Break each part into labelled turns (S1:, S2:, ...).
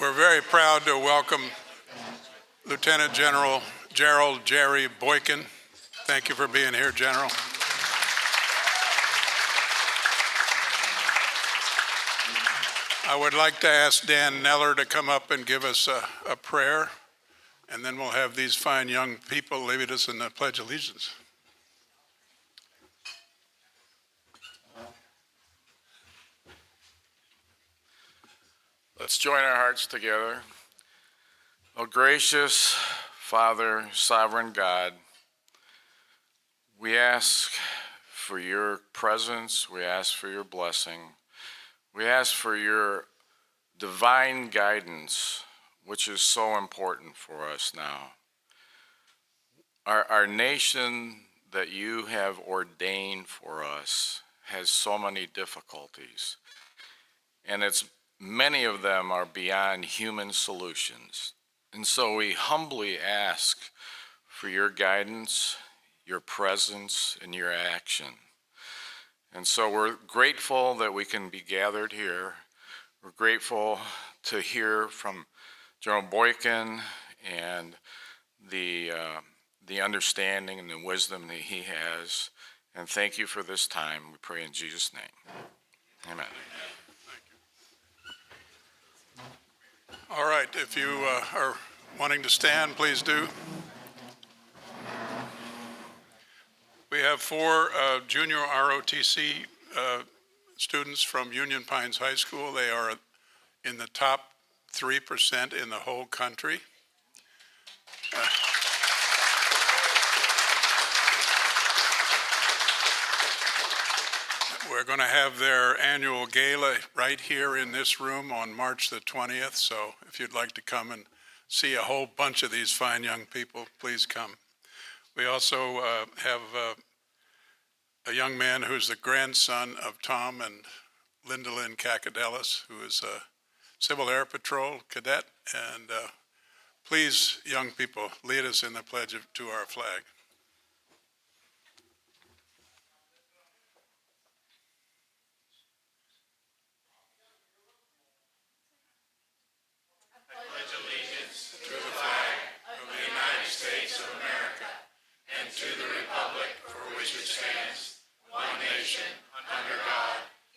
S1: We're very proud to welcome Lieutenant General Gerald Jerry Boykin. Thank you for being here, General. I would like to ask Dan Neller to come up and give us a prayer, and then we'll have these fine young people lead us in the Pledge of Allegiance.
S2: Let's join our hearts together. Oh, gracious Father, sovereign God, we ask for your presence, we ask for your blessing, we ask for your divine guidance, which is so important for us now. Our nation that you have ordained for us has so many difficulties, and many of them are beyond human solutions. And so we humbly ask for your guidance, your presence, and your action. And so we're grateful that we can be gathered here. We're grateful to hear from General Boykin and the understanding and the wisdom that he has. And thank you for this time. We pray in Jesus' name. Amen.
S1: All right, if you are wanting to stand, please do. We have 4 junior ROTC students from Union Pines High School. They are in the top 3% in the whole country. We're going to have their annual gala right here in this room on March the 20th, so if you'd like to come and see a whole bunch of these fine young people, please come. We also have a young man who's the grandson of Tom and Linda Lynn Cacadelis, who is a Civil Air Patrol cadet, and please, young people, lead us in the pledge to our flag.
S2: To the republic for which it stands, one nation, under God,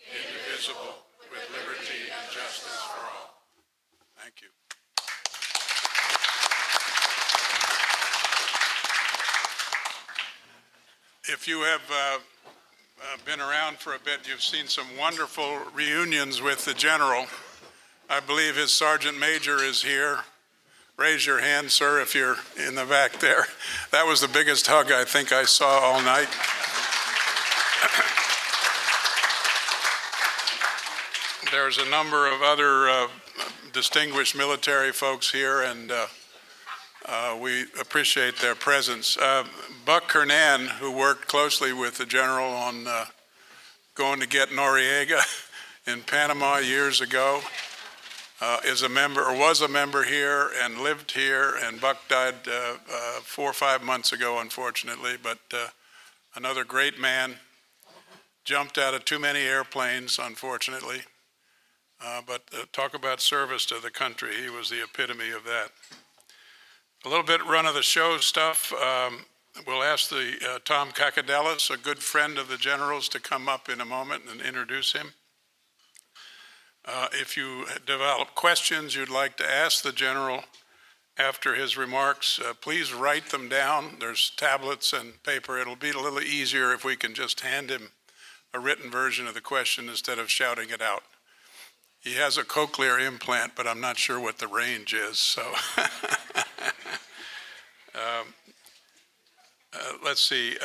S2: indivisible, with liberty and justice for all.
S1: Thank you. If you have been around for a bit, you've seen some wonderful reunions with the general. I believe his sergeant major is here. Raise your hand, sir, if you're in the back there. That was the biggest hug I think I saw all night. There's a number of other distinguished military folks here, and we appreciate their presence. Buck Kernan, who worked closely with the general on going to get Noriega in Panama years ago, is a member, or was a member here and lived here, and Buck died 4 or 5 months ago, unfortunately, but another great man, jumped out of too many airplanes, unfortunately, but talk about service to the country. He was the epitome of that. A little bit run of the show stuff. We'll ask the Tom Cacadelis, a good friend of the general's, to come up in a moment and introduce him. If you develop questions you'd like to ask the general after his remarks, please write them down. There's tablets and paper. It'll be a little easier if we can just hand him a written version of the question instead of shouting it out. He has a cochlear implant, but I'm not sure what the range is, so. Let's see.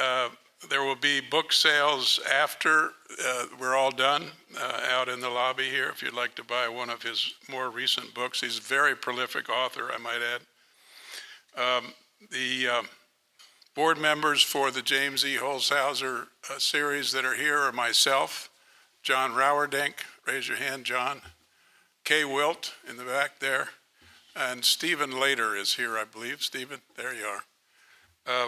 S1: There will be book sales after we're all done out in the lobby here if you'd like to buy one of his more recent books. He's a very prolific author, I might add. The board members for the James E. Holzhauser series that are here are myself, John Rauerdink, raise your hand, John, Kay Wilt in the back there, and Stephen Later is here, I believe. Stephen, there you are.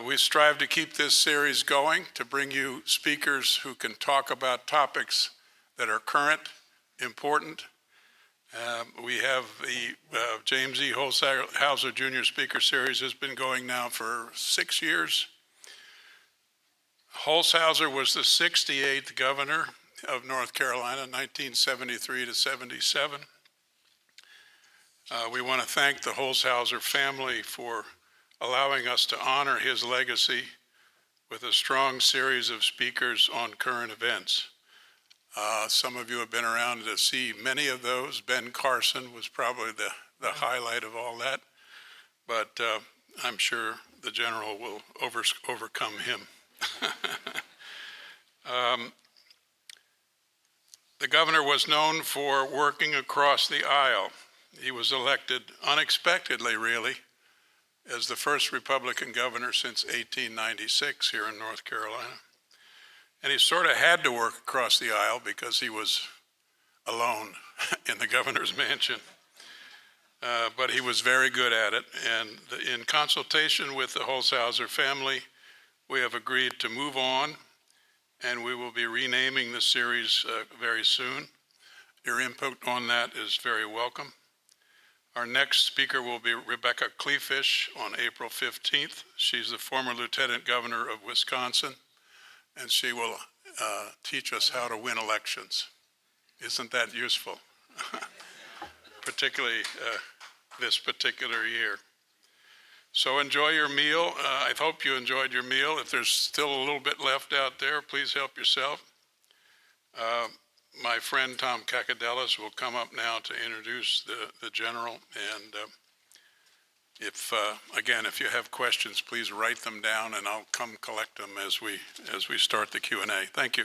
S1: We strive to keep this series going, to bring you speakers who can talk about topics that are current, important. We have the James E. Holshouser Jr. Speaker Series has been going now for 6 years. Holshouser was the 68th governor of North Carolina, 1973 to 77. We want to thank the Holshouser family for allowing us to honor his legacy with a strong series of speakers on current events. Some of you have been around to see many of those. Ben Carson was probably the highlight of all that, but I'm sure the general will overcome him. The governor was known for working across the aisle. He was elected unexpectedly, really, as the first Republican governor since 1896 here in North Carolina. And he sort of had to work across the aisle because he was alone in the governor's mansion. But he was very good at it. And in consultation with the Holshouser family, we have agreed to move on, and we will be renaming the series very soon. Your input on that is very welcome. Our next speaker will be Rebecca Kleefisch on April 15th. She's the former Lieutenant Governor of Wisconsin, and she will teach us how to win elections. Isn't that useful? Particularly this particular year. So enjoy your meal. I hope you enjoyed your meal. If there's still a little bit left out there, please help yourself. My friend Tom Kakadelis will come up now to introduce the general. And if you have questions, please write them down, and I'll come collect them as we start the Q&A. Thank you.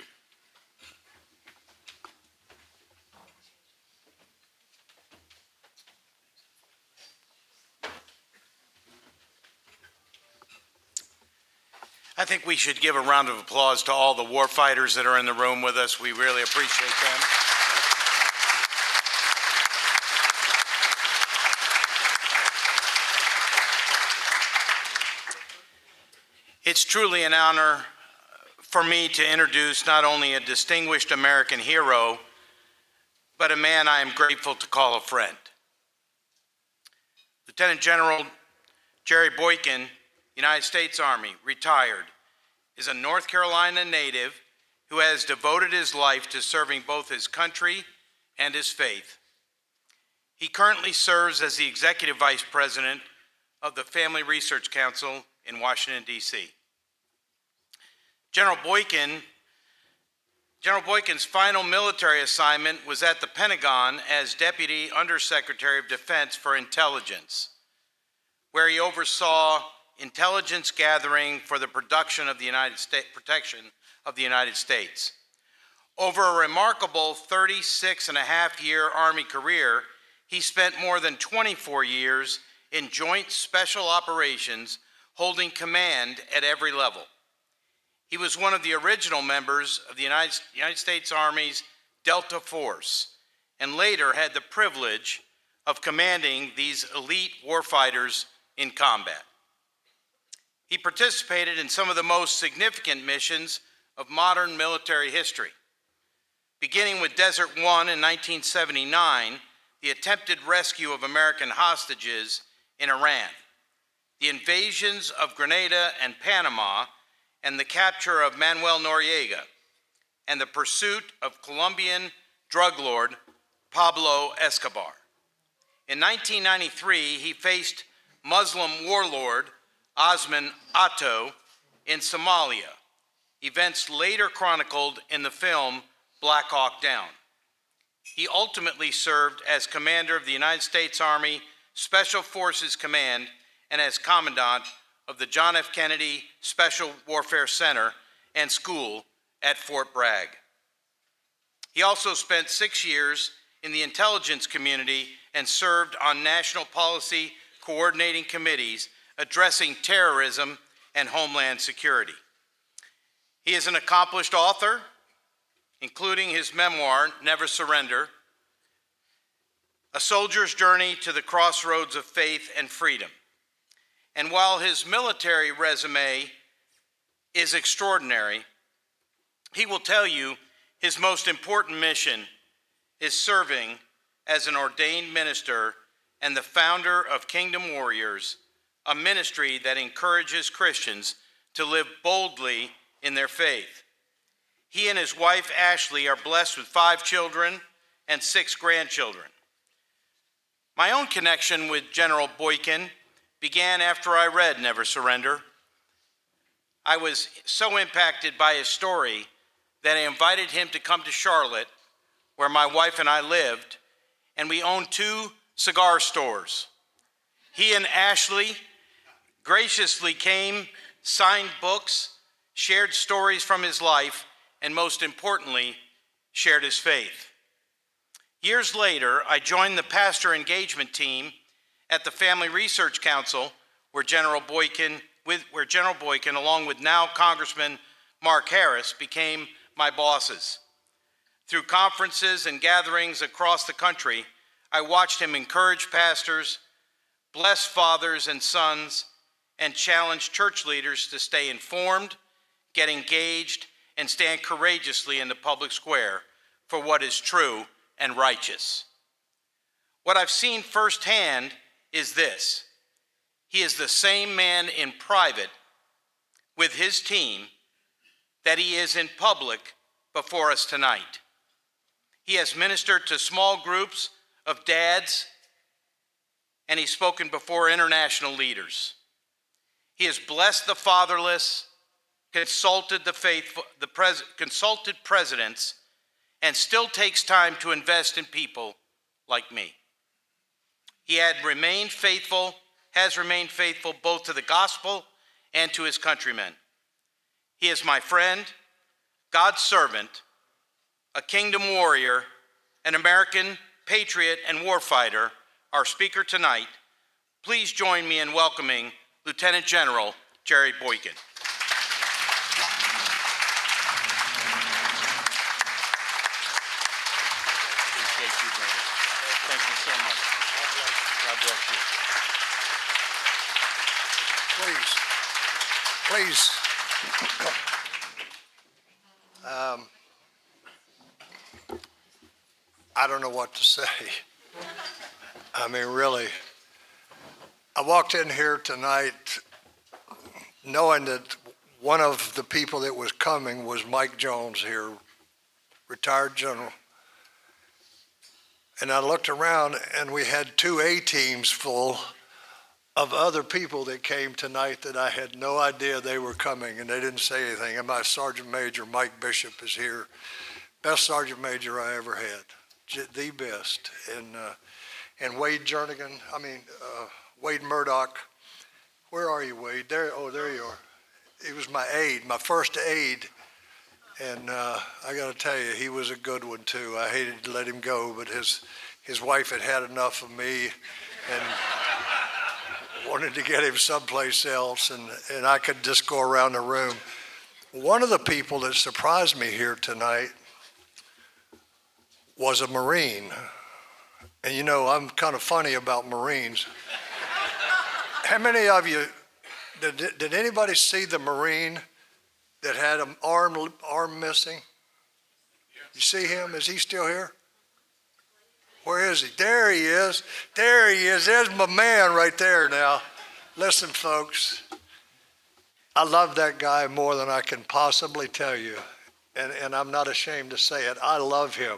S3: I think we should give a round of applause to all the warfighters that are in the room with us. We really appreciate them. It's truly an honor for me to introduce not only a distinguished American hero, but a man I am grateful to call a friend. Lieutenant General Jerry Boykin, United States Army, retired, is a North Carolina native who has devoted his life to serving both his country and his faith. He currently serves as the Executive Vice President of the Family Research Council in Washington, D.C. General Boykin's final military assignment was at the Pentagon as Deputy Undersecretary of Defense for Intelligence, where he oversaw intelligence gathering for the protection of the United States. Over a remarkable 36-and-a-half-year Army career, he spent more than 24 years in joint special operations, holding command at every level. He was one of the original members of the United States Army's Delta Force, and later had the privilege of commanding these elite warfighters in combat. He participated in some of the most significant missions of modern military history, beginning with Desert One in 1979, the attempted rescue of American hostages in Iran, the invasions of Grenada and Panama, and the capture of Manuel Noriega, and the pursuit of Colombian drug lord Pablo Escobar. In 1993, he faced Muslim warlord Osman Atto in Somalia, events later chronicled in the film Black Hawk Down. He ultimately served as commander of the United States Army Special Forces Command and as commandant of the John F. Kennedy Special Warfare Center and School at Fort Bragg. He also spent 6 years in the intelligence community and served on national policy coordinating committees addressing terrorism and homeland security. He is an accomplished author, including his memoir, Never Surrender, A Soldier's Journey to the Crossroads of Faith and Freedom. And while his military resume is extraordinary, he will tell you his most important mission is serving as an ordained minister and the founder of Kingdom Warriors, a ministry that encourages Christians to live boldly in their faith. He and his wife, Ashley, are blessed with 5 children and 6 grandchildren. My own connection with General Boykin began after I read Never Surrender. I was so impacted by his story that I invited him to come to Charlotte, where my wife and I lived, and we owned 2 cigar stores. He and Ashley graciously came, signed books, shared stories from his life, and most importantly, shared his faith. Years later, I joined the pastor engagement team at the Family Research Council, where General Boykin, along with now Congressman Mark Harris, became my bosses. Through conferences and gatherings across the country, I watched him encourage pastors, bless fathers and sons, and challenge church leaders to stay informed, get engaged, and stand courageously in the public square for what is true and righteous. What I've seen firsthand is this: he is the same man in private with his team that he is in public before us tonight. He has ministered to small groups of dads, and he's spoken before international leaders. He has blessed the fatherless, consulted the faithful, consulted presidents, and still takes time to invest in people like me. He has remained faithful both to the gospel and to his countrymen. He is my friend, God's servant, a kingdom warrior, an American patriot and warfighter, our speaker tonight. Please join me in welcoming Lieutenant General Jerry Boykin. Appreciate you, brother. Thank you so much. God bless you.
S4: Please. I don't know what to say. I mean, really. I walked in here tonight knowing that one of the people that was coming was Mike Jones here, retired general. And I looked around and we had 2 A-teams full of other people that came tonight that I had no idea they were coming, and they didn't say anything. And my Sergeant Major, Mike Bishop, is here. Best Sergeant Major I ever had, the best. And Wade Jernigan, Wade Murdoch. Where are you, Wade? There you are. He was my aide, my first aide. And I got to tell you, he was a good one too. I hated to let him go, but his wife had enough of me and wanted to get him someplace else, and I could just go around the room. One of the people that surprised me here tonight was a Marine. And you know, I'm kind of funny about Marines. How many of you, did anybody see the Marine that had an arm missing? You see him? Is he still here? Where is he? There he is. There he is. There's my man right there now. Listen, folks, I love that guy more than I can possibly tell you. And I'm not ashamed to say it. I love him.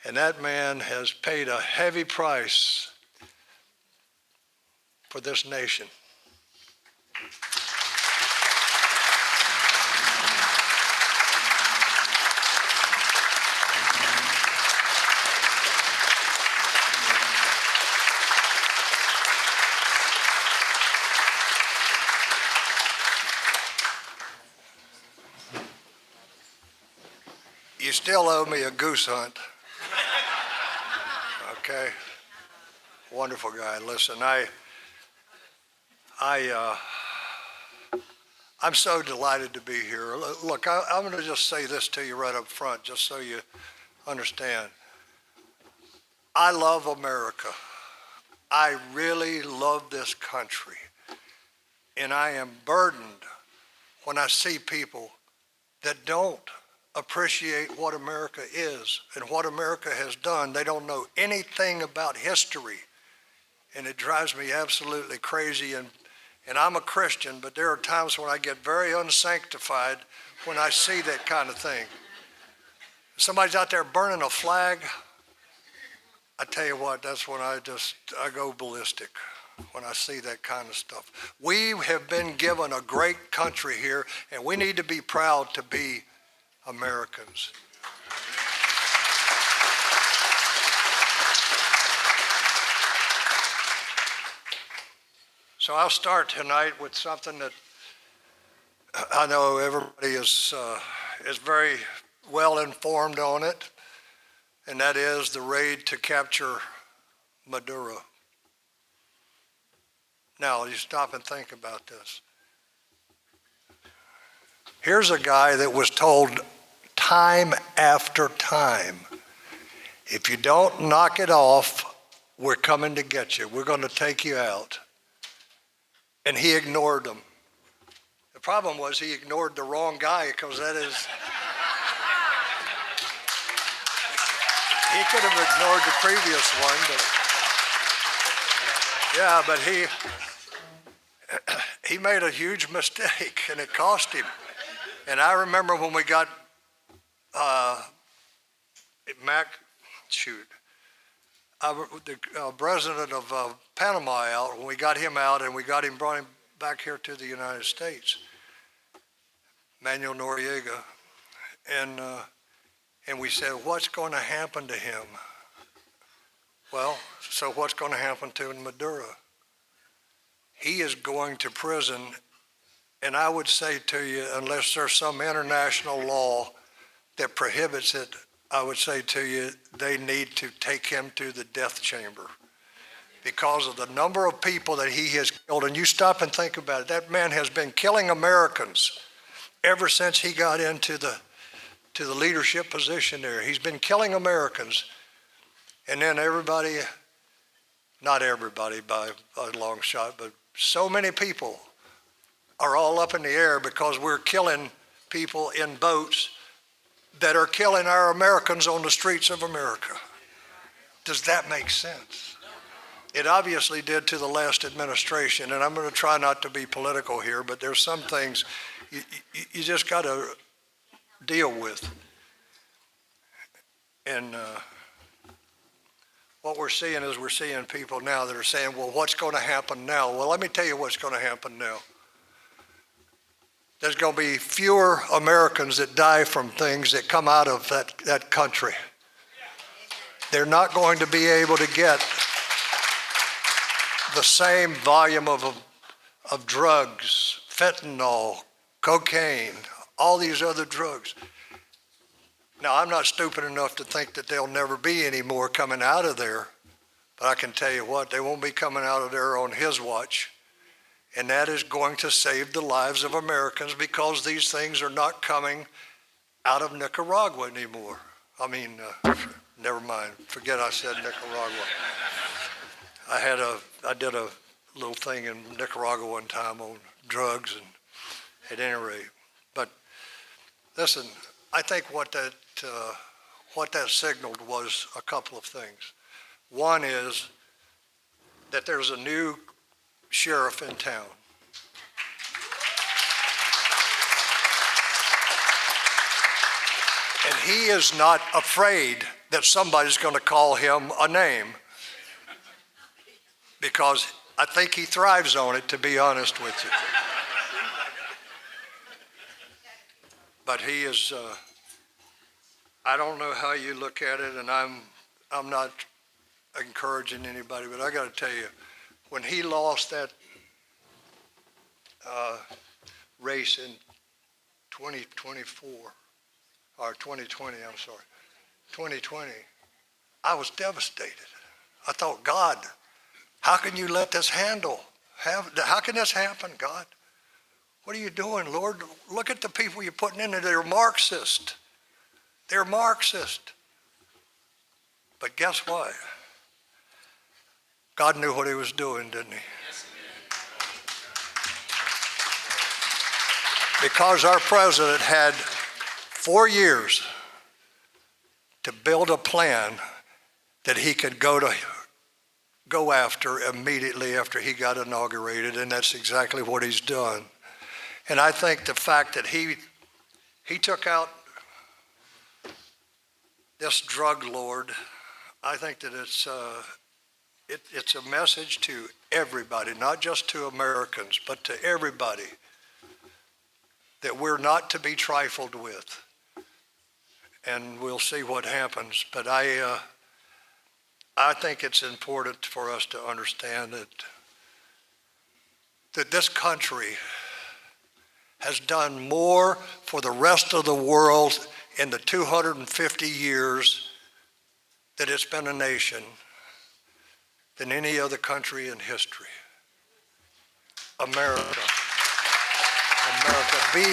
S4: And that man has paid a heavy price for this nation. You still owe me a goose hunt. Okay? Wonderful guy. Listen, I'm so delighted to be here. Look, I'm going to just say this to you right up front, just so you understand. I love America. I really love this country. And I am burdened when I see people that don't appreciate what America is and what America has done. They don't know anything about history. And it drives me absolutely crazy. And I'm a Christian, but there are times when I get very unsanctified when I see that kind of thing. Somebody's out there burning a flag. I tell you what, that's when I go ballistic when I see that kind of stuff. We have been given a great country here, and we need to be proud to be Americans. So I'll start tonight with something that I know everybody is very well informed on it, and that is the raid to capture Maduro. Now, you stop and think about this. Here's a guy that was told time after time, if you don't knock it off, we're coming to get you. We're going to take you out. And he ignored them. The problem was he ignored the wrong guy, because that is, he could have ignored the previous one, but yeah, but he made a huge mistake, and it cost him. And I remember when we got the president of Panama out, when we got him out and we brought him back here to the United States, Manuel Noriega, and we said, what's going to happen to him? Well, so what's going to happen to Maduro? He is going to prison, and I would say to you, unless there's some international law that prohibits it, I would say to you, they need to take him to the death chamber because of the number of people that he has killed. And you stop and think about it. That man has been killing Americans ever since he got into the leadership position there. He's been killing Americans. And then everybody, not everybody by a long shot, but so many people are all up in the air because we're killing people in boats that are killing our Americans on the streets of America. Does that make sense? It obviously did to the last administration, and I'm going to try not to be political here, but there's some things you just got to deal with. And what we're seeing is we're seeing people now that are saying, well, what's going to happen now? Well, let me tell you what's going to happen now. There's going to be fewer Americans that die from things that come out of that country. They're not going to be able to get the same volume of drugs, fentanyl, cocaine, all these other drugs. Now, I'm not stupid enough to think that there'll never be any more coming out of there, but I can tell you what, they won't be coming out of there on his watch. And that is going to save the lives of Americans, because these things are not coming out of Nicaragua anymore. I mean, never mind, forget I said Nicaragua. I did a little thing in Nicaragua one time on drugs, and at any rate. But listen, I think what that signaled was a couple of things. One is that there's a new sheriff in town. And he is not afraid that somebody's going to call him a name, because I think he thrives on it, to be honest with you. But he is, I don't know how you look at it, and I'm not encouraging anybody, but I got to tell you, when he lost that race in 2024, or 2020, I'm sorry, 2020, I was devastated. I thought, God, how can you let this how can this happen, God? What are you doing, Lord? Look at the people you're putting in there. They're Marxist. They're Marxist. But guess what? God knew what he was doing, didn't he? Because our president had 4 years to build a plan that he could go after immediately after he got inaugurated, and that's exactly what he's done. And I think the fact that he took out this drug lord, I think that it's a message to everybody, not just to Americans, but to everybody, that we're not to be trifled with. And we'll see what happens. But I think it's important for us to understand that this country has done more for the rest of the world in the 250 years that it's been a nation than any other country in history. America. America. Be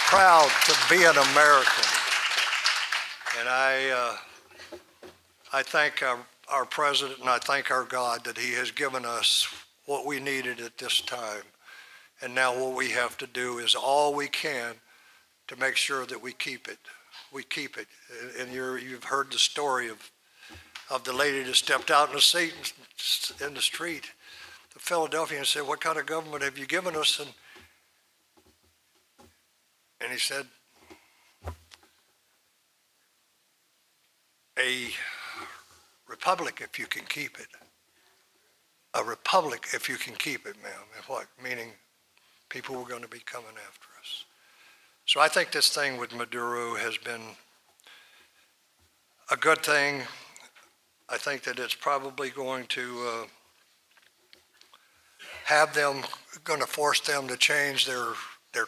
S4: proud to be an American. And I thank our president, and I thank our God that he has given us what we needed at this time. And now what we have to do is all we can to make sure that we keep it. We keep it. And you've heard the story of the lady that stepped out in the seat in the street of Philadelphia and said, "What kind of government have you given us?" And he said, "A republic if you can keep it." A republic if you can keep it, ma'am. And what? Meaning people were going to be coming after us. So I think this thing with Maduro has been a good thing. I think that it's probably going to going to force them to change their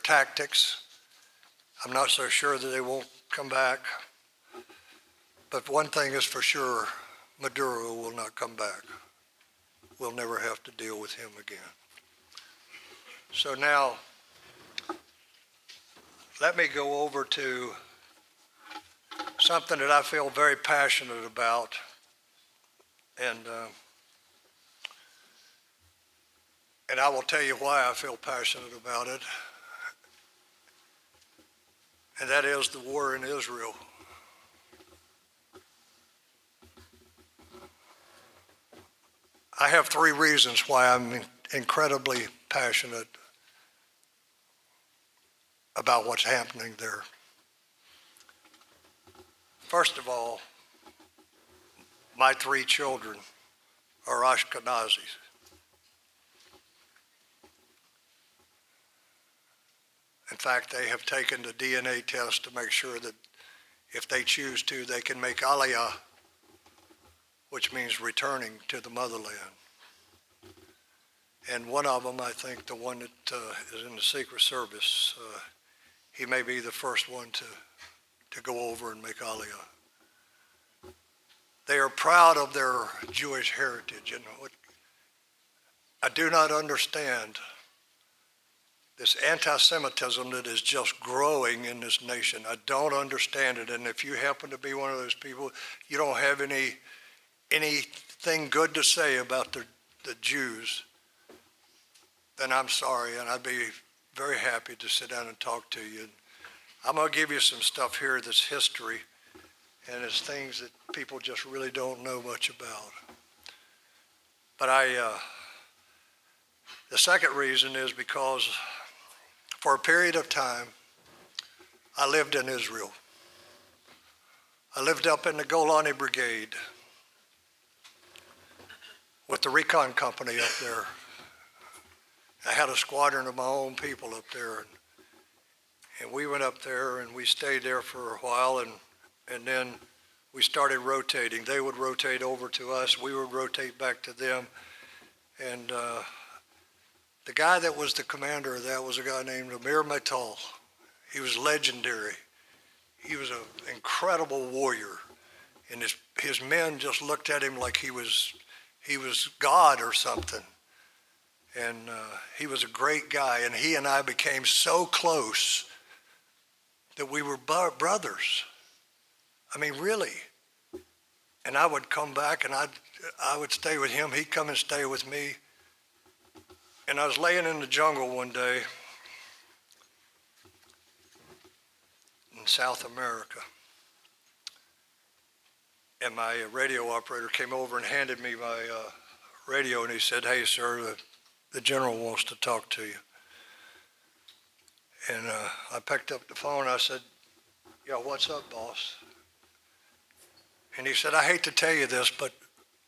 S4: tactics. I'm not so sure that they won't come back. But one thing is for sure, Maduro will not come back. We'll never have to deal with him again. So now, let me go over to something that I feel very passionate about. And I will tell you why I feel passionate about it. And that is the war in Israel. I have 3 reasons why I'm incredibly passionate about what's happening there. First of all, my 3 children are Ashkenazis. In fact, they have taken the DNA test to make sure that if they choose to, they can make Aliyah, which means returning to the motherland. And one of them, I think, the one that is in the Secret Service, he may be the first one to go over and make Aliyah. They are proud of their Jewish heritage. And what I do not understand this anti-Semitism that is just growing in this nation. I don't understand it. And if you happen to be one of those people, you don't have anything good to say about the Jews, then I'm sorry, and I'd be very happy to sit down and talk to you. I'm going to give you some stuff here that's history, and it's things that people just really don't know much about. But the second reason is because for a period of time, I lived in Israel. I lived up in the Golani Brigade with the recon company up there. I had a squadron of my own people up there, and we went up there and we stayed there for a while, and then we started rotating. They would rotate over to us, we would rotate back to them, and the guy that was the commander of that was a guy named Amir Metal. He was legendary. He was an incredible warrior, and his men just looked at him like he was God or something. And he was a great guy, and he and I became so close that we were brothers. I mean, really. And I would come back, and I would stay with him. He'd come and stay with me. And I was laying in the jungle one day, and South America. And my radio operator came over and handed me my radio, and he said, "Hey, sir, the general wants to talk to you." And I picked up the phone. I said, "Yeah, what's up, boss?" And he said, "I hate to tell you this, but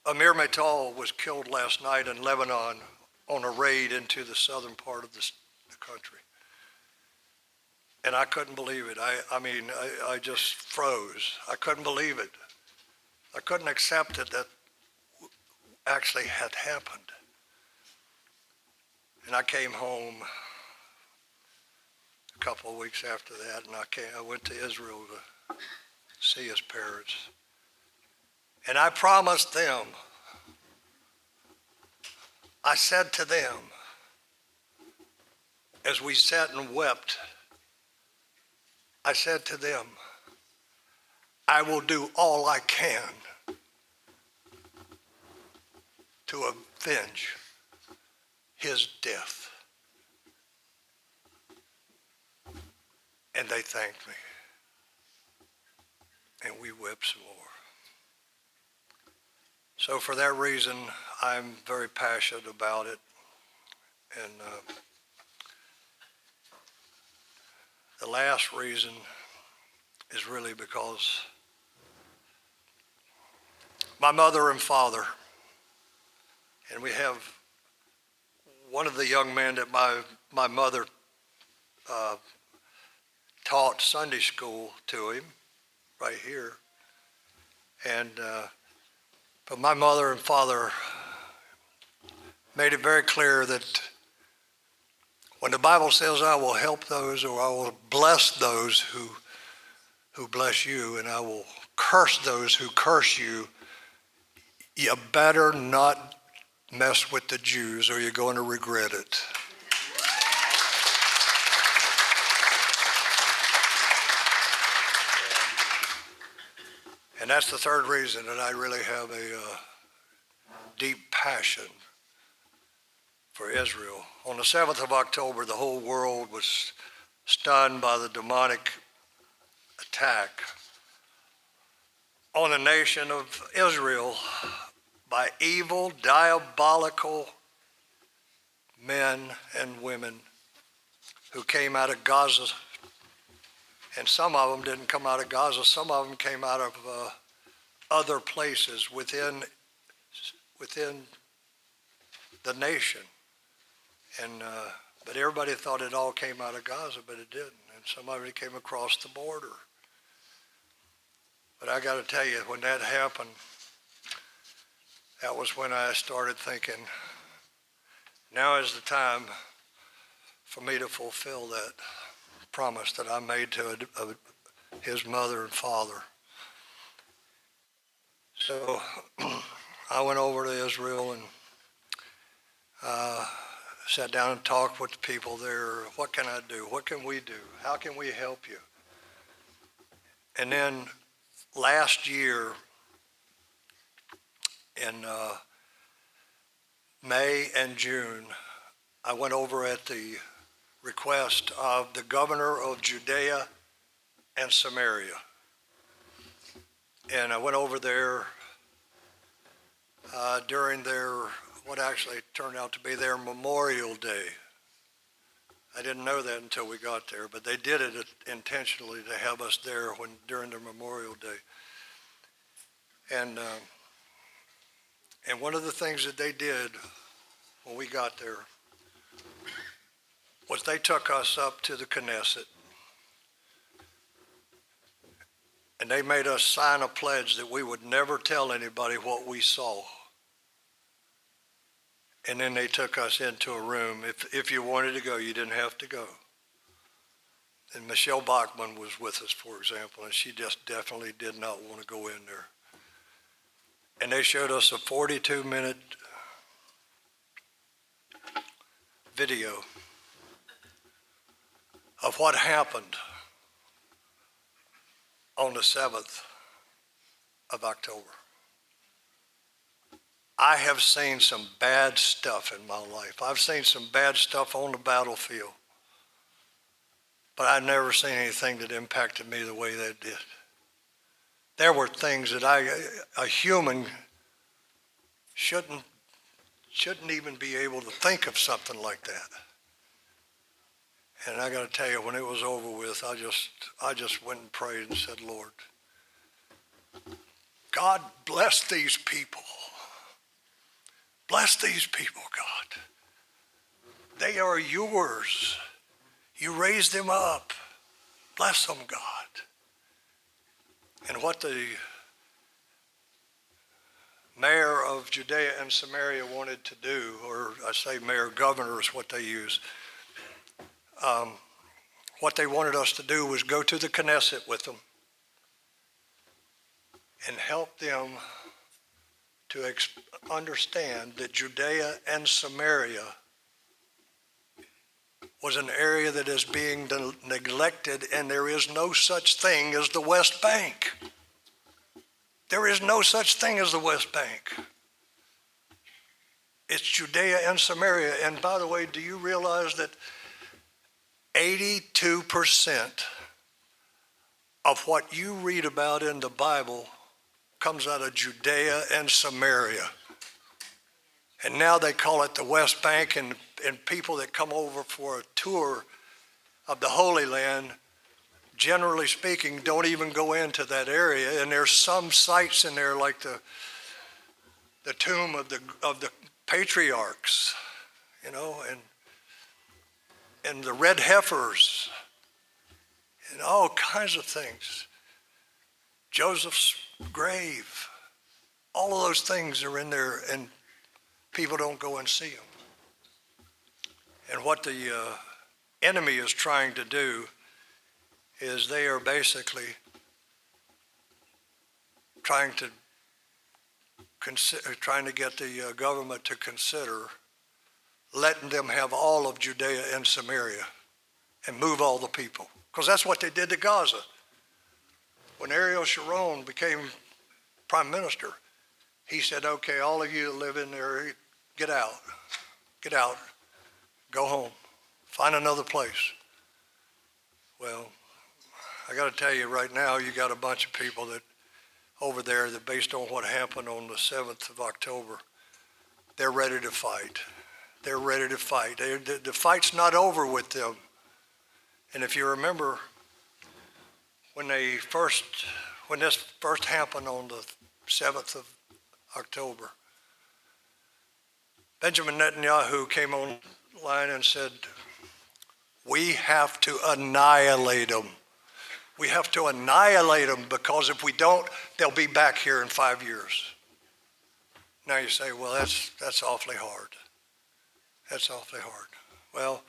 S4: Amir Metal was killed last night in Lebanon on a raid into the southern part of the country." And I couldn't believe it. I just froze. I couldn't believe it. I couldn't accept it that actually had happened. And I came home a couple of weeks after that, and I went to Israel to see his parents. And I promised them, I said to them, as we sat and wept, I said to them, I will do all I can to avenge his death. And they thanked me. And we wept some more. So for that reason, I'm very passionate about it. And the last reason is really because my mother and father, and we have one of the young men that my mother taught Sunday school to him right here. And but my mother and father made it very clear that when the Bible says I will help those, or I will bless those who bless you, and I will curse those who curse you, you better not mess with the Jews or you're going to regret it. And that's the third reason that I really have a deep passion for Israel. On the 7th of October, the whole world was stunned by the demonic attack on the nation of Israel by evil, diabolical men and women who came out of Gaza. And some of them didn't come out of Gaza. Some of them came out of other places within the nation. And but everybody thought it all came out of Gaza, but it didn't. And some of it came across the border. But I got to tell you, when that happened, that was when I started thinking, now is the time for me to fulfill that promise that I made to his mother and father. So I went over to Israel and sat down and talked with the people there. What can I do? What can we do? How can we help you? And then last year in May and June, I went over at the request of the governor of Judea and Samaria. And I went over there during what actually turned out to be their Memorial Day. I didn't know that until we got there, but they did it intentionally to have us there during their Memorial Day. And one of the things that they did when we got there was they took us up to the Knesset, and they made us sign a pledge that we would never tell anybody what we saw. And then they took us into a room. If you wanted to go, you didn't have to go. And Michelle Bachman was with us, for example, and she just definitely did not want to go in there. And they showed us a 42-minute video of what happened on the 7th of October. I have seen some bad stuff in my life. I've seen some bad stuff on the battlefield. but I've never seen anything that impacted me the way that did. There were things that a human shouldn't even be able to think of something like that. And I got to tell you, when it was over with, I just went and prayed and said, Lord, God, bless these people. Bless these people, God. They are yours. You raised them up. Bless them, God. And what the mayor of Judea and Samaria wanted to do, or I say mayor, governor is what they use, what they wanted us to do was go to the Knesset with them and help them to understand that Judea and Samaria was an area that is being neglected, and there is no such thing as the West Bank. There is no such thing as the West Bank. It's Judea and Samaria. And by the way, do you realize that 82% of what you read about in the Bible comes out of Judea and Samaria? And now they call it the West Bank, and people that come over for a tour of the Holy Land, generally speaking, don't even go into that area. And there's some sites in there like the tomb of the patriarchs, you know, and the red heifers, and all kinds of things. Joseph's grave, all of those things are in there, and people don't go and see them. And what the enemy is trying to do is they are basically trying to get the government to consider letting them have all of Judea and Samaria and move all the people. Because that's what they did to Gaza. When Ariel Sharon became prime minister, he said, okay, all of you that live in there, get out, go home, find another place. Well, I got to tell you right now, you got a bunch of people that over there that based on what happened on the 7th of October, they're ready to fight. They're ready to fight. The fight's not over with them. And if you remember, when this first happened on the 7th of October, Benjamin Netanyahu came online and said, we have to annihilate them. We have to annihilate them, because if we don't, they'll be back here in 5 years. Now you say, well, that's awfully hard. That's awfully hard. Well,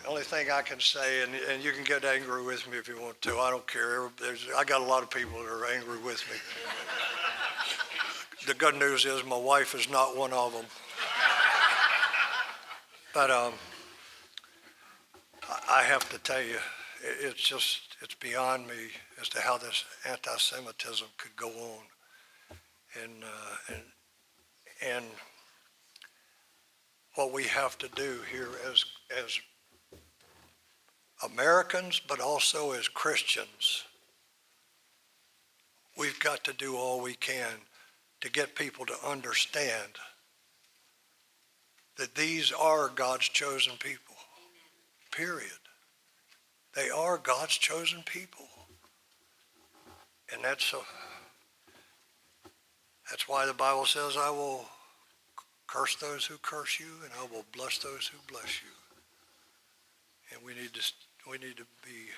S4: the only thing I can say, and you can get angry with me if you want to, I don't care. I got a lot of people that are angry with me. The good news is my wife is not one of them. But I have to tell you, it's beyond me as to how this anti-Semitism could go on. And what we have to do here as Americans, but also as Christians, we've got to do all we can to get people to understand that these are God's chosen people, period. They are God's chosen people. And that's why the Bible says, I will curse those who curse you, and I will bless those who bless you. And we need to be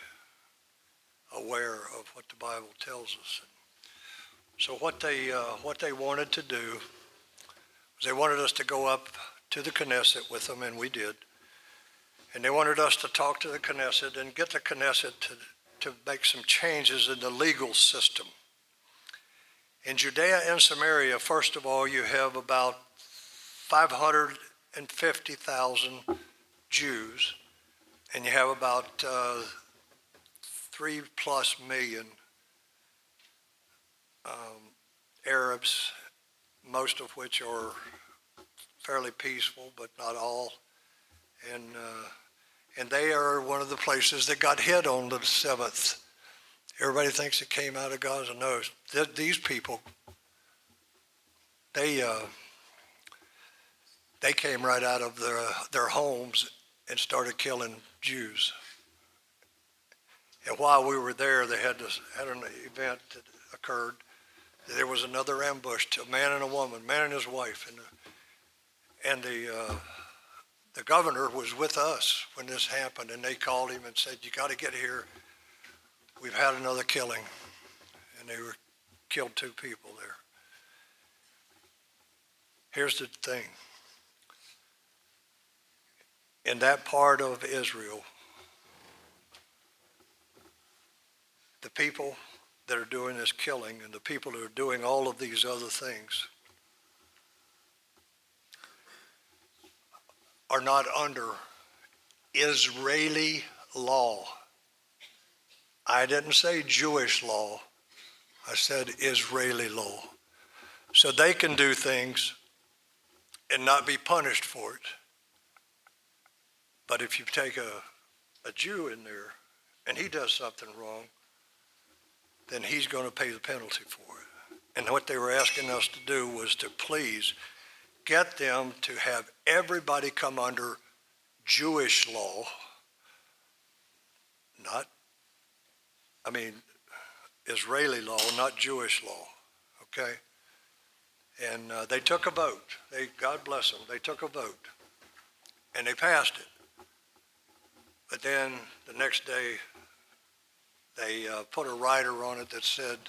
S4: aware of what the Bible tells us. So what they wanted to do was they wanted us to go up to the Knesset with them, and we did. And they wanted us to talk to the Knesset and get the Knesset to make some changes in the legal system. In Judea and Samaria, first of all, you have about 550,000 Jews, and you have about 3+ million Arabs, most of which are fairly peaceful, but not all. And they are one of the places that got hit on the 7th. Everybody thinks it came out of Gaza. No, these people, they came right out of their homes and started killing Jews. And while we were there, they had an event that occurred. There was another ambush to a man and a woman, man and his wife, and the governor was with us when this happened, and they called him and said, "You got to get here. We've had another killing," and they killed 2 people there. Here's the thing. In that part of Israel, the people that are doing this killing and the people that are doing all of these other things are not under Israeli law. I didn't say Jewish law. I said Israeli law. So they can do things and not be punished for it. But if you take a Jew in there and he does something wrong, then he's going to pay the penalty for it. And what they were asking us to do was to please get them to have everybody come under Jewish law, Israeli law, not Jewish law, okay? And they took a vote. God bless them, they took a vote. And they passed it. But then the next day, they put a rider on it that said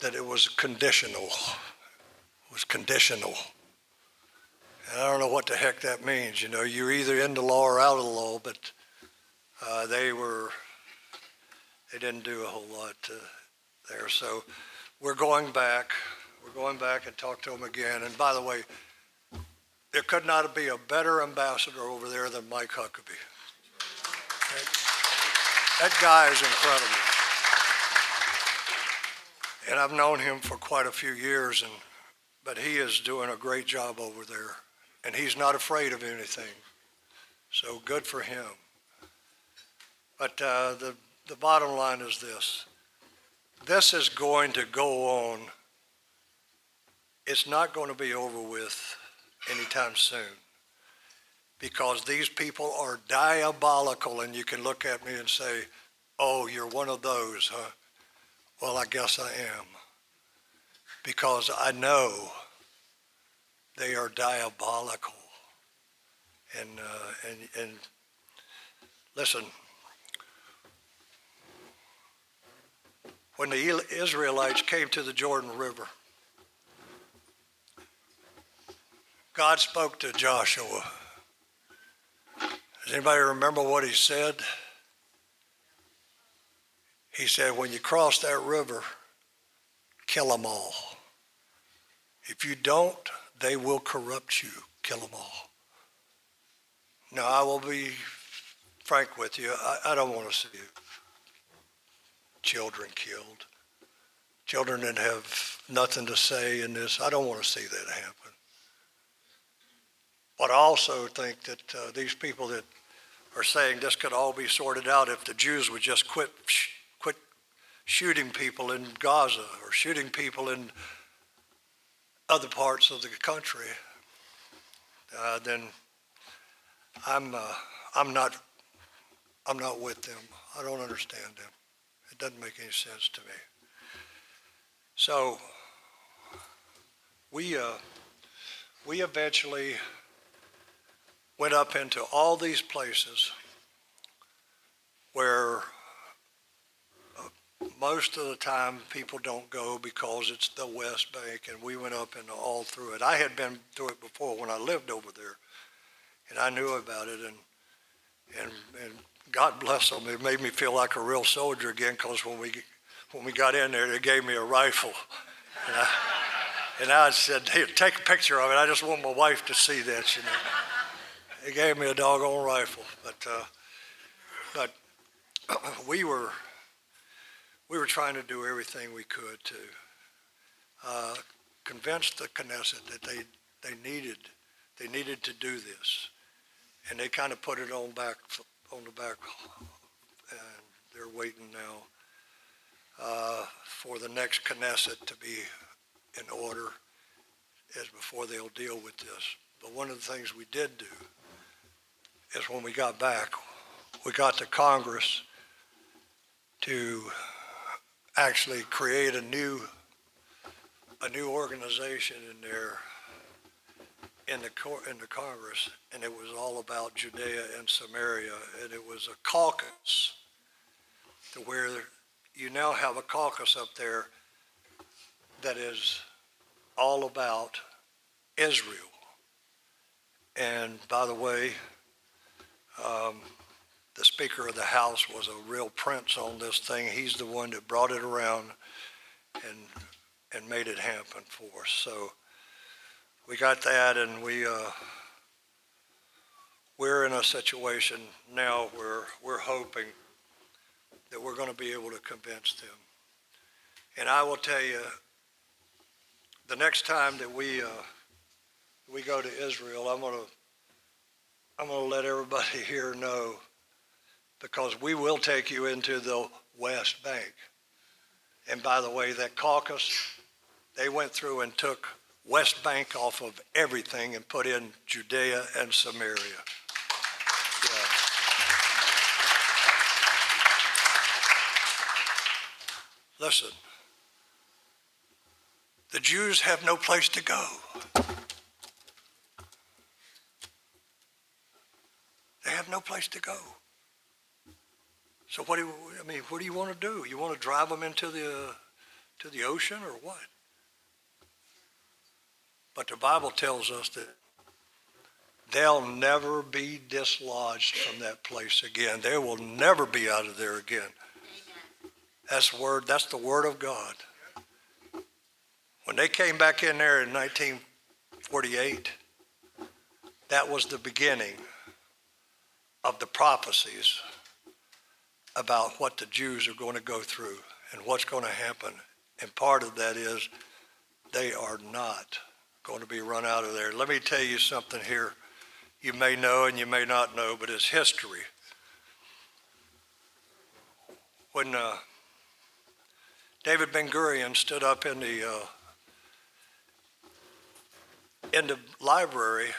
S4: that it was conditional. It was conditional. And I don't know what the heck that means. You know, you're either in the law or out of the law, but they didn't do a whole lot there. So we're going back and talk to them again. And by the way, there could not be a better ambassador over there than Mike Huckabee. That guy is incredible. And I've known him for quite a few years, but he is doing a great job over there. And he's not afraid of anything. So good for him. But the bottom line is this. This is going to go on. It's not going to be over with anytime soon, because these people are diabolical, and you can look at me and say, "Oh, you're one of those, huh?" Well, I guess I am, because I know they are diabolical. And listen, when the Israelites came to the Jordan River, God spoke to Joshua. Does anybody remember what he said? He said, when you cross that river, kill them all. If you don't, they will corrupt you. Kill them all. Now, I will be frank with you. I don't want to see children killed. Children that have nothing to say in this. I don't want to see that happen. But I also think that these people that are saying this could all be sorted out if the Jews would just quit shooting people in Gaza or shooting people in other parts of the country, then I'm not with them. I don't understand them. It doesn't make any sense to me. So we eventually went up into all these places where most of the time people don't go because it's the West Bank, and we went up and all through it. I had been through it before when I lived over there, and I knew about it, and God bless them. It made me feel like a real soldier again, because when we got in there, they gave me a rifle, and I said, "Hey, take a picture of it. I just want my wife to see this." You know, they gave me a doggone rifle, but we were trying to do everything we could to convince the Knesset that they needed to do this. and they kind of put it on the back, and they're waiting now for the next Knesset to be in order as before they'll deal with this. But one of the things we did do is when we got back, we got the Congress to actually create a new organization in there in the Congress, and it was all about Judea and Samaria, and it was a caucus to where you now have a caucus up there that is all about Israel. And by the way, the Speaker of the House was a real prince on this thing. He's the one that brought it around and made it happen for us. So we got that, and we're in a situation now where we're hoping that we're going to be able to convince them. And I will tell you, the next time that we go to Israel, I'm going to let everybody here know, because we will take you into the West Bank. And by the way, that caucus, they went through and took West Bank off of everything and put in Judea and Samaria. Yeah. Listen, the Jews have no place to go. They have no place to go. So what do you want to do? You want to drive them into the ocean or what? But the Bible tells us that they'll never be dislodged from that place again. They will never be out of there again. That's the word of God. When they came back in there in 1948, that was the beginning of the prophecies about what the Jews are going to go through and what's going to happen. And part of that is they are not going to be run out of there. Let me tell you something here. You may know and you may not know, but it's history. When David Ben-Gurion stood up in the library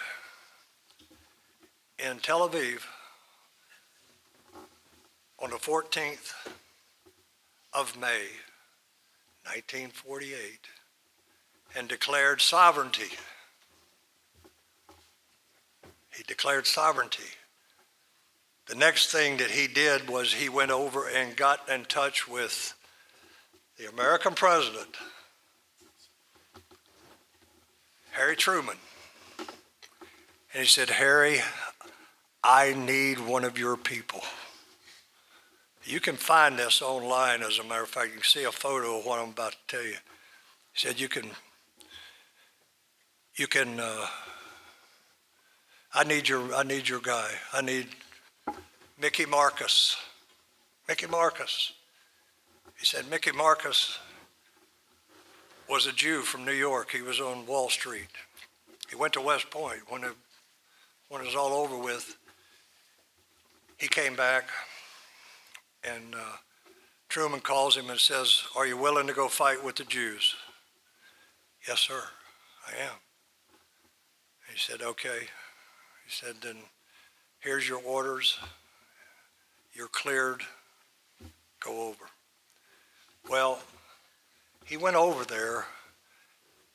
S4: in Tel Aviv on the 14th of May, 1948, and declared sovereignty. He declared sovereignty. The next thing that he did was he went over and got in touch with the American president, Harry Truman. And he said, Harry, I need one of your people. You can find this online, as a matter of fact. You can see a photo of what I'm about to tell you. He said, I need your guy. I need Mickey Marcus. Mickey Marcus. He said, Mickey Marcus was a Jew from New York. He was on Wall Street. He went to West Point. When it was all over with, he came back, and Truman calls him and says, are you willing to go fight with the Jews? Yes, sir, I am. He said, okay. He said, then here's your orders. You're cleared. Go over. Well, he went over there,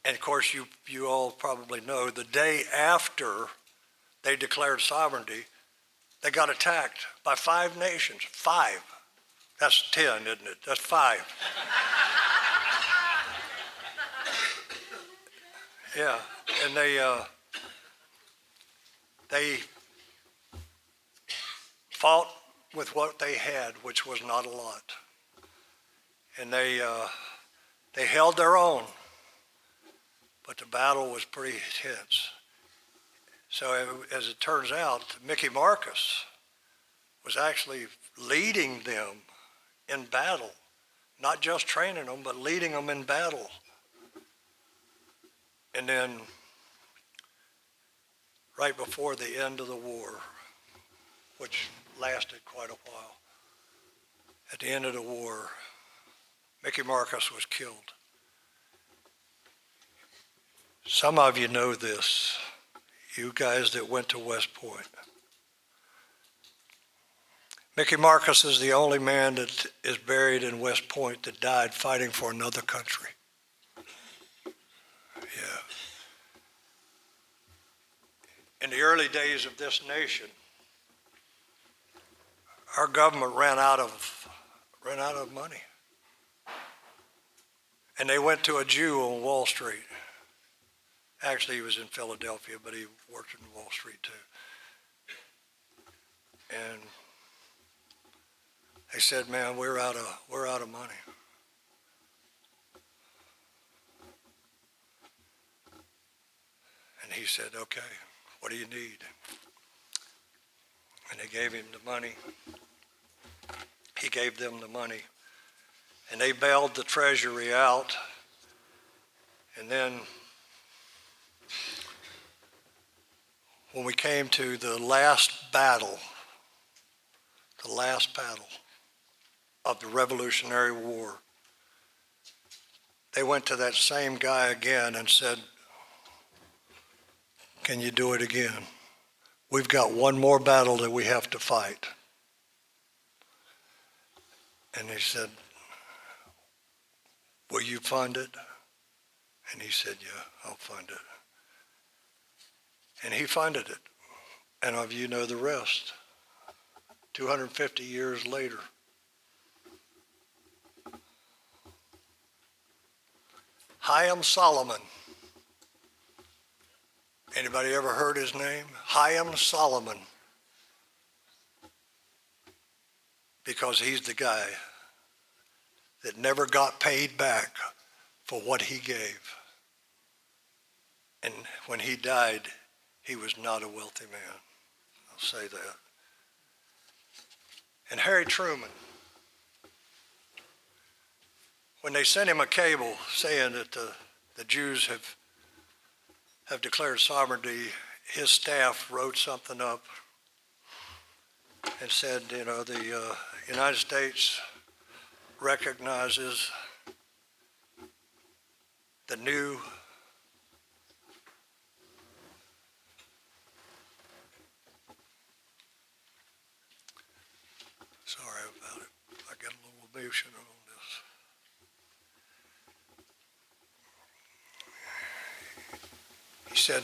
S4: and of course you all probably know, the day after they declared sovereignty, they got attacked by 5 nations. 5. That's 10, isn't it? That's 5. Yeah, and they fought with what they had, which was not a lot. And they held their own, but the battle was pretty intense. So as it turns out, Mickey Marcus was actually leading them in battle, not just training them, but leading them in battle. And then right before the end of the war, which lasted quite a while. At the end of the war, Mickey Marcus was killed. Some of you know this, you guys that went to West Point. Mickey Marcus is the only man that is buried in West Point that died fighting for another country. Yeah. In the early days of this nation, our government ran out of money. And they went to a Jew on Wall Street. Actually, he was in Philadelphia, but he worked in Wall Street too. And they said, "Man, we're out of money." And he said, "Okay, what do you need?" And they gave him the money. He gave them the money. And they bailed the treasury out. And then when we came to the last battle of the Revolutionary War, they went to that same guy again and said, "Can you do it again? We've got one more battle that we have to fight." And he said, "Will you fund it?" And he said, "Yeah, I'll fund it." And he funded it. And of you know the rest. 250 years later. Chaim Solomon. Anybody ever heard his name? Chaim Solomon. Because he's the guy that never got paid back for what he gave. And when he died, he was not a wealthy man. I'll say that. And Harry Truman, when they sent him a cable saying that the Jews have declared sovereignty, his staff wrote something up and said, you know, the United States recognizes the new sorry about it. I get a little emotional on this. He said,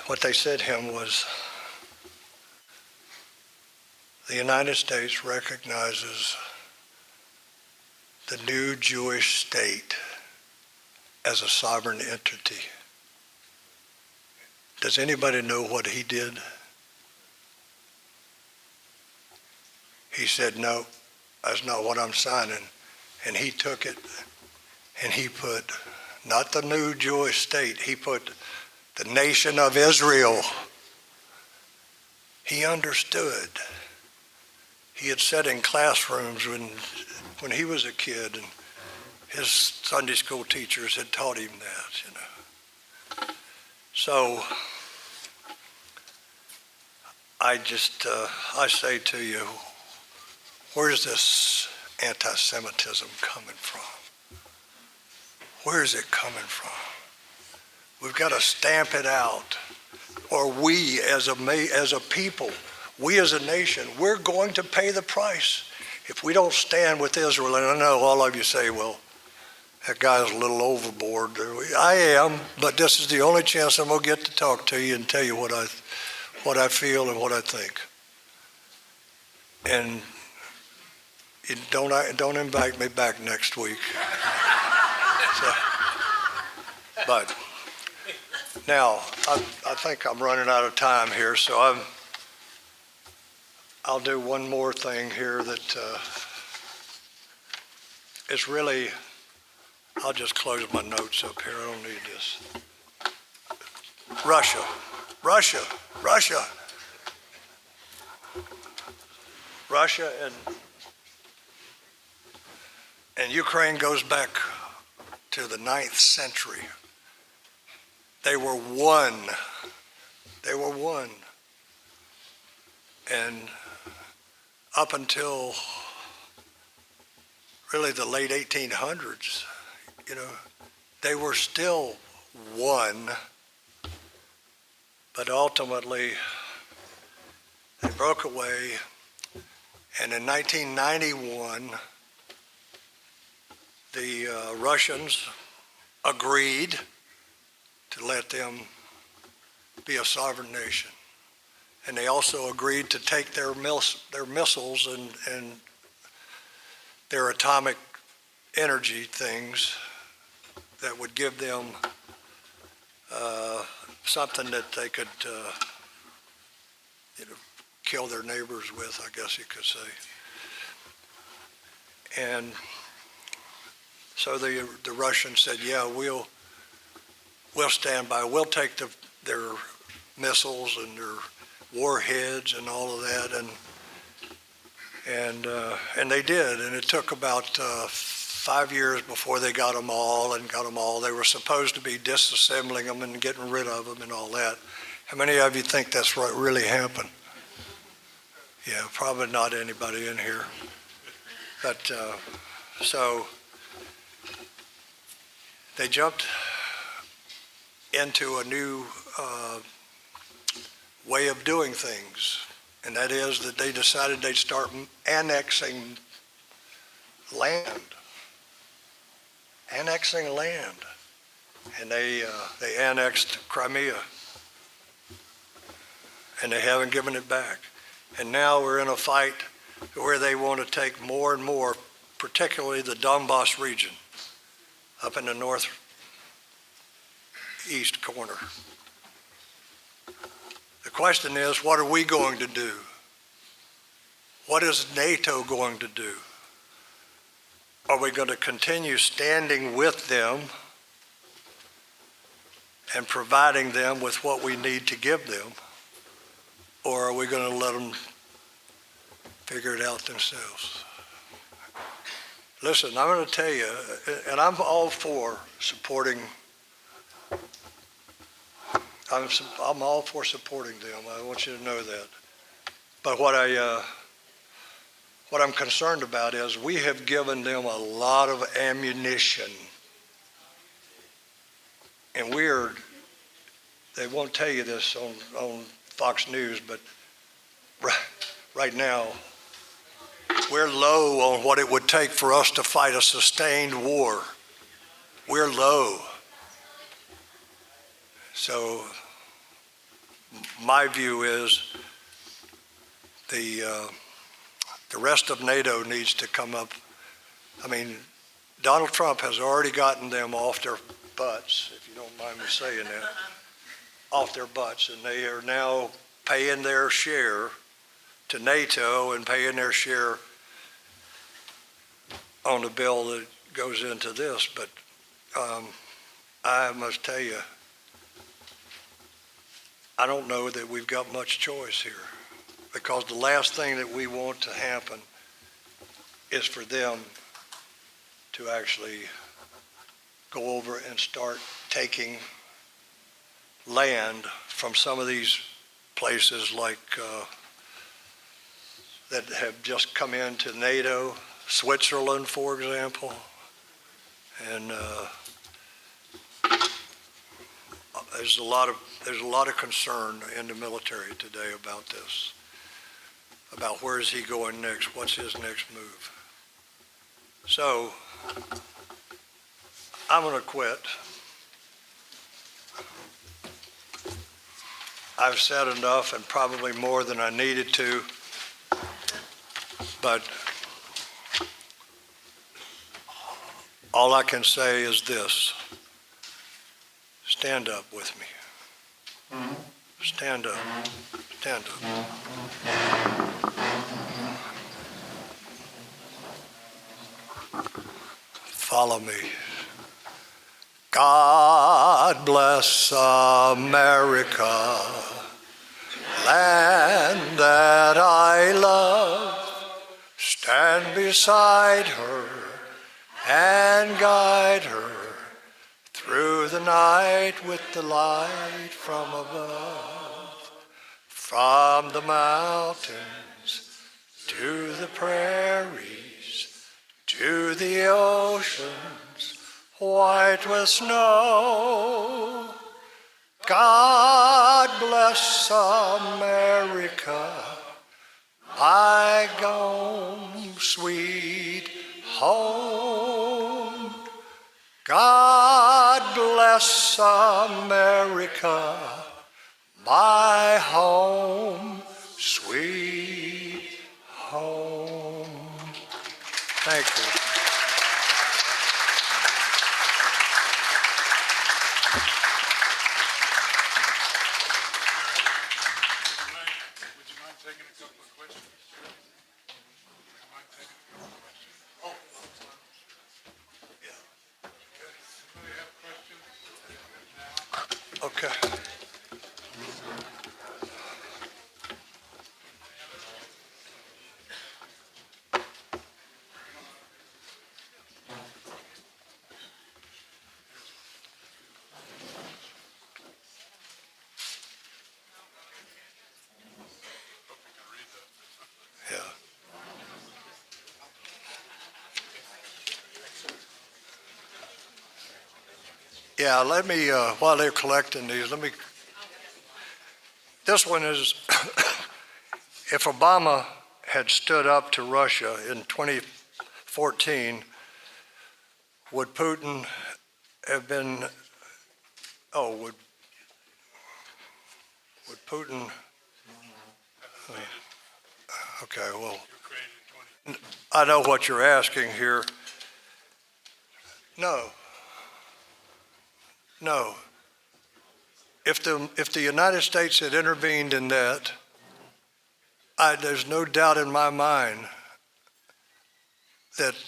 S4: what they said to him was, the United States recognizes the new Jewish state as a sovereign entity. Does anybody know what he did? He said, "No, that's not what I'm signing." And he took it and he put, not the new Jewish state, he put the nation of Israel. He understood. He had sat in classrooms when he was a kid, and his Sunday school teachers had taught him that, you know. So I say to you, where's this anti-Semitism coming from? Where is it coming from? We've got to stamp it out, or we as a people, we as a nation, we're going to pay the price if we don't stand with Israel. And I know all of you say, well, that guy's a little overboard. I am, but this is the only chance I'm going to get to talk to you and tell you what I feel and what I think. And don't invite me back next week. So, but now, I think I'm running out of time here, so I'll do one more thing here that is really, I'll just close my notes up here. I don't need this. Russia. Russia and Ukraine goes back to the 9th century. They were one. And up until really the late 1800s, they were still one, but ultimately they broke away. And in 1991, the Russians agreed to let them be a sovereign nation. And they also agreed to take their missiles and their atomic energy things that would give them something that they could kill their neighbors with, I guess you could say. And so the Russians said, yeah, we'll stand by. We'll take their missiles and their warheads and all of that, and they did. And it took about 5 years before they got them all. They were supposed to be disassembling them and getting rid of them and all that. How many of you think that's what really happened? Yeah, probably not anybody in here. But so they jumped into a new way of doing things, and that is that they decided they'd start annexing land. And they annexed Crimea, and they haven't given it back. And now we're in a fight where they want to take more and more, particularly the Donbass region, up in the northeast corner. The question is, what are we going to do? What is NATO going to do? Are we going to continue standing with them and providing them with what we need to give them? Or are we going to let them figure it out themselves? Listen, I'm going to tell you, and I'm all for supporting, I'm all for supporting them. I want you to know that. But what I'm concerned about is we have given them a lot of ammunition. And they won't tell you this on Fox News, but right now, we're low on what it would take for us to fight a sustained war. We're low. So my view is the rest of NATO needs to come up. I mean, Donald Trump has already gotten them off their butts, if you don't mind me saying that, off their butts, and they are now paying their share to NATO and paying their share on the bill that goes into this. But I must tell you, I don't know that we've got much choice here, because the last thing that we want to happen is for them to actually go over and start taking land from some of these places like that have just come into NATO, Switzerland, for example, and there's a lot of concern in the military today about this, about where is he going next, what's his next move. So I'm going to quit. I've said enough, and probably more than I needed to, but all I can say is this: stand up with me. Stand up. Stand up. Follow me. God bless America, land that I love. Stand beside her and guide her through the night with the light from above. from the mountains to the prairies, to the oceans white with snow. God bless America, my gone sweet home. God bless America, my home, sweet home. Thank you.
S1: Would you mind taking a couple of questions?
S4: Okay. Yeah. Yeah, let me, while they're collecting these, this one is, if Obama had stood up to Russia in 2014, would Putin have been, would Putin, okay, well, I know what you're asking here. No. If the United States had intervened in that, there's no doubt in my mind that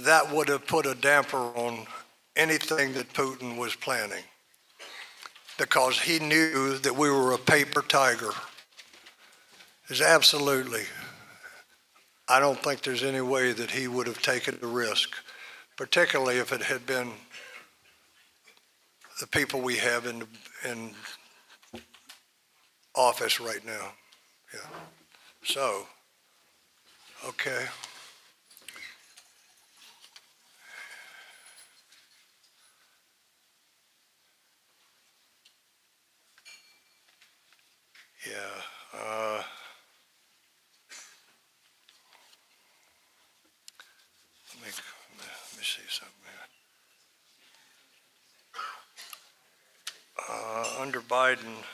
S4: that would have put a damper on anything that Putin was planning, because he knew that we were a paper tiger. There's absolutely, I don't think there's any way that he would have taken the risk, particularly if it had been the people we have in office right now. Yeah. So, okay. Yeah. Let me see something here. Under Biden,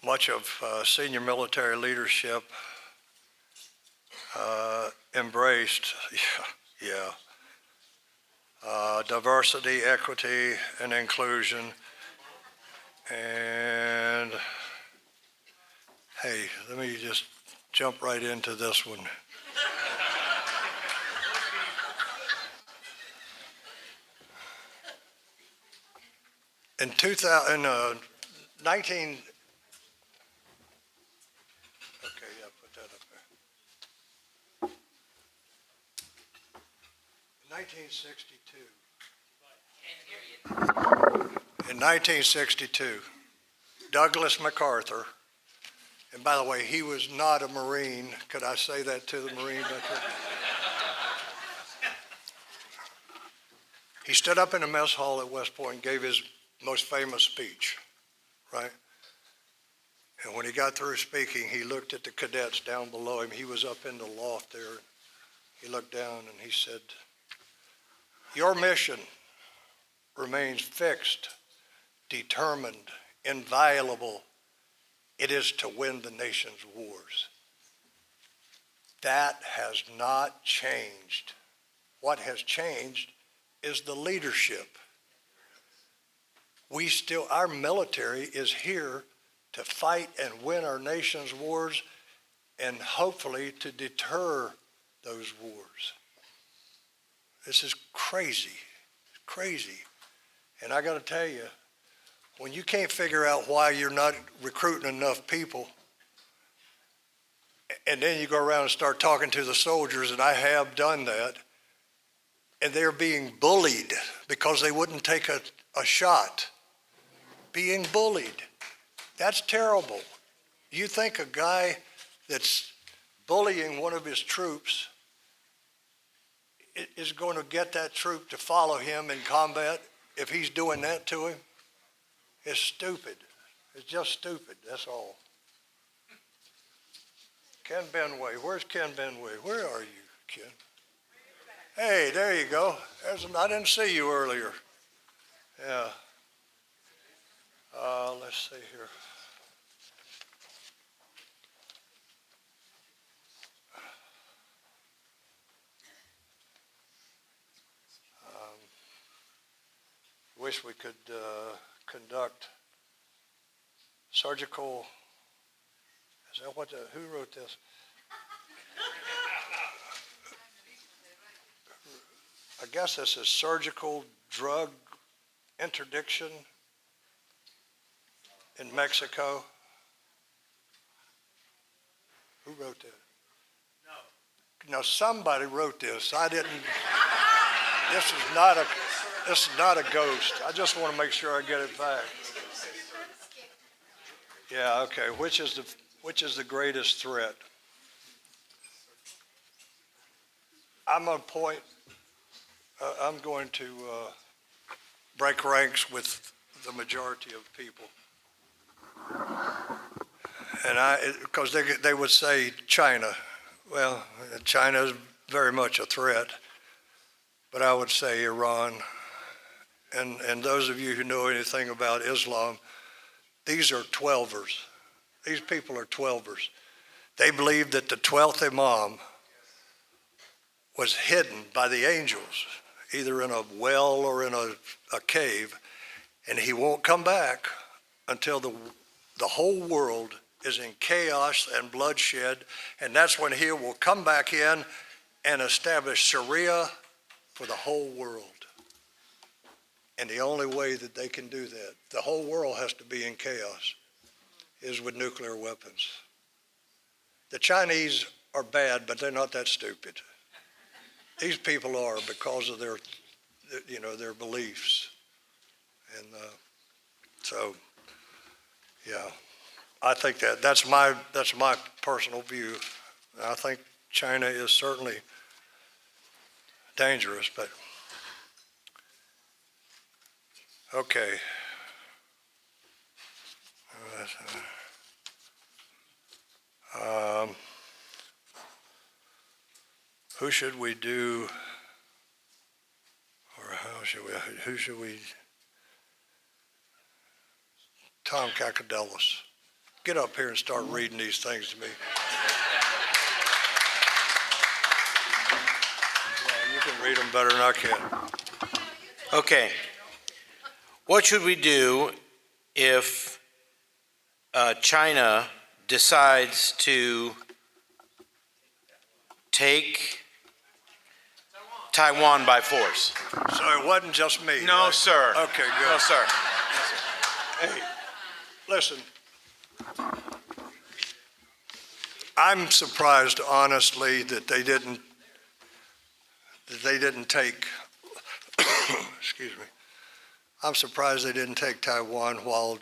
S4: much of senior military leadership embraced, diversity, equity, and inclusion. And hey, let me just jump right into this one. In 19, okay, yeah, put that up there. In 1962, Douglas MacArthur, and by the way, he was not a Marine. Could I say that to the Marine back there? He stood up in a mess hall at West Point and gave his most famous speech, right? And when he got through speaking, he looked at the cadets down below him. He was up in the loft there. He looked down and he said, "Your mission remains fixed, determined, inviolable. It is to win the nation's wars." That has not changed. What has changed is the leadership. Our military is here to fight and win our nation's wars, and hopefully to deter those wars. This is crazy, crazy. And I got to tell you, when you can't figure out why you're not recruiting enough people, and then you go around and start talking to the soldiers, and I have done that, and they're being bullied because they wouldn't take a shot. Being bullied. That's terrible. You think a guy that's bullying one of his troops is going to get that troop to follow him in combat if he's doing that to him? It's stupid. It's just stupid, that's all. Ken Benway, where's Ken Benway? Where are you, Ken? Hey, there you go. I didn't see you earlier. Yeah. Let's see here. Wish we could conduct surgical, is that what, who wrote this? I guess this is surgical drug interdiction in Mexico. Who wrote that? No, somebody wrote this. I didn't. This is not a ghost. I just want to make sure I get it back. Yeah, okay. Which is the greatest threat? I'm going to break ranks with the majority of people. And because they would say China. Well, China is very much a threat, but I would say Iran. And those of you who know anything about Islam, these are 12ers. These people are 12ers. They believe that the 12th Imam was hidden by the angels, either in a well or in a cave, and he won't come back until the whole world is in chaos and bloodshed, and that's when he will come back in and establish Sharia for the whole world. And the only way that they can do that, the whole world has to be in chaos, is with nuclear weapons. The Chinese are bad, but they're not that stupid. These people are, because of their beliefs. And so, yeah, I think that's my personal view. I think China is certainly dangerous, but okay. Who should we do, or who should we? Tom Kakadelis. Get up here and start reading these things to me. Yeah, you can read them better than I can.
S3: Okay. What should we do if China decides to take Taiwan by force?
S4: So it wasn't just me.
S3: No,
S4: right?
S3: sir.
S4: Okay, good.
S3: No, sir.
S4: Hey, listen. I'm surprised, honestly, that they didn't take. Excuse me. I'm surprised they didn't take Taiwan while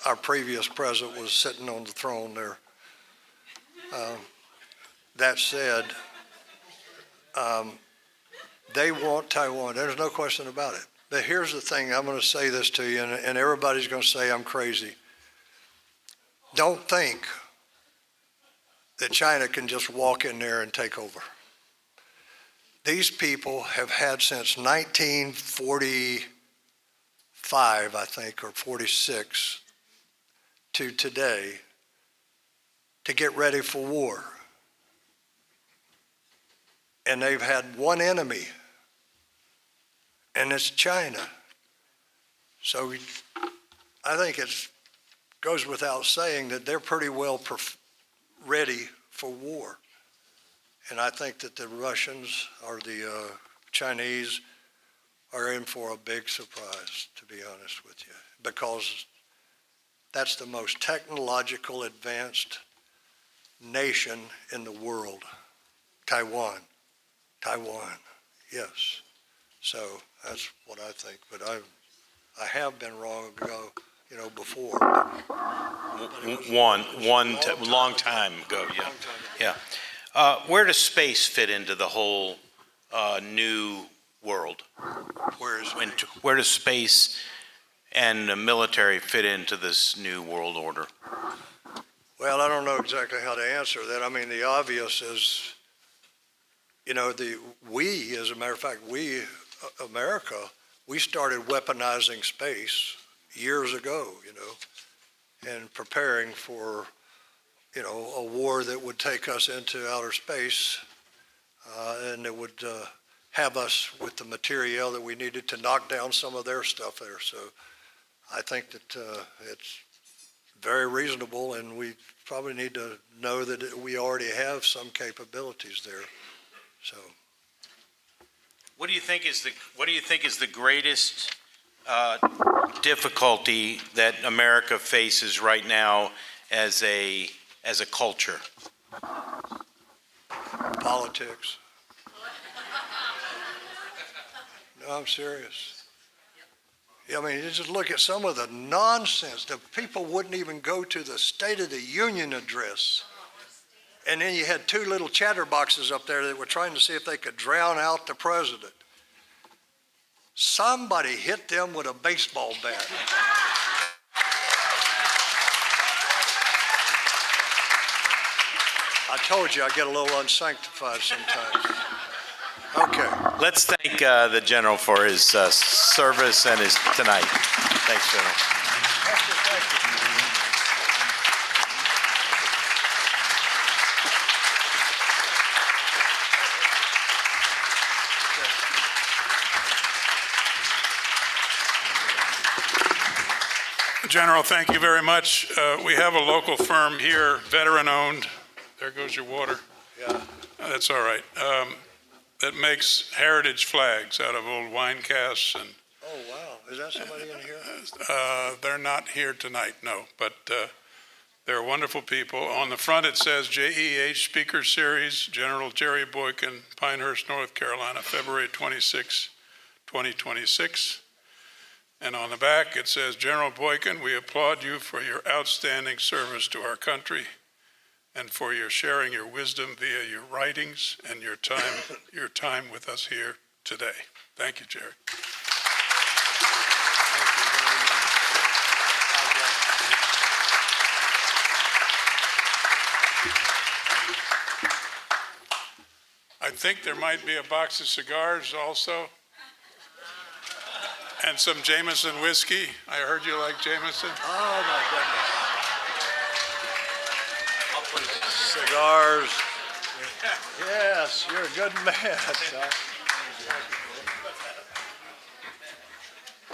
S4: our previous president was sitting on the throne there. That said, they want Taiwan. There's no question about it. But here's the thing. I'm going to say this to you, and everybody's going to say I'm crazy. Don't think that China can just walk in there and take over. These people have had since 1945, I think, or 46, to today, to get ready for war. And they've had one enemy, and it's China. So I think it goes without saying that they're pretty well ready for war. And I think that the Russians or the Chinese are in for a big surprise, to be honest with you, because that's the most technological advanced nation in the world. Taiwan, yes. So that's what I think. But I have been wrong before.
S5: Long time ago, yeah. Where does space fit into the whole new world? Where does space and the military fit into this new world order?
S4: Well, I don't know exactly how to answer that. I mean, the obvious is, we, as a matter of fact, America, we started weaponizing space years ago, and preparing for, a war that would take us into outer space, and it would have us with the material that we needed to knock down some of their stuff there. So I think that it's very reasonable, and we probably need to know that we already have some capabilities there. So,
S3: What do you think is the greatest
S5: Difficulty that America faces right now as a culture?
S4: politics. No, I'm serious. I mean, you just look at some of the nonsense. The people wouldn't even go to the State of the Union address. And then you had two little chatterboxes up there that were trying to see if they could drown out the president. Somebody hit them with a baseball bat. I told you I get a little unsanctified sometimes. Okay.
S5: Let's thank the General for his service and his tonight. Thanks, General.
S1: General, thank you very much. We have a local firm here, veteran-owned. There goes your water.
S4: Yeah.
S1: That's all right. That makes heritage flags out of old wine casks. And
S4: Oh, wow. Is that somebody in here?
S1: they're not here tonight, no, but they're wonderful people. On the front, it says JEH Speaker Series, General Jerry Boykin, Pinehurst, North Carolina, February 26, 2026. And on the back, it says, General Boykin, we applaud you for your outstanding service to our country and for your sharing your wisdom via your writings and your time with us here today. Thank you, Jerry. I think there might be a box of cigars also. And some Jameson whiskey. I heard you like Jameson.
S4: Oh, my goodness. Cigars. Yes, you're a good man, son.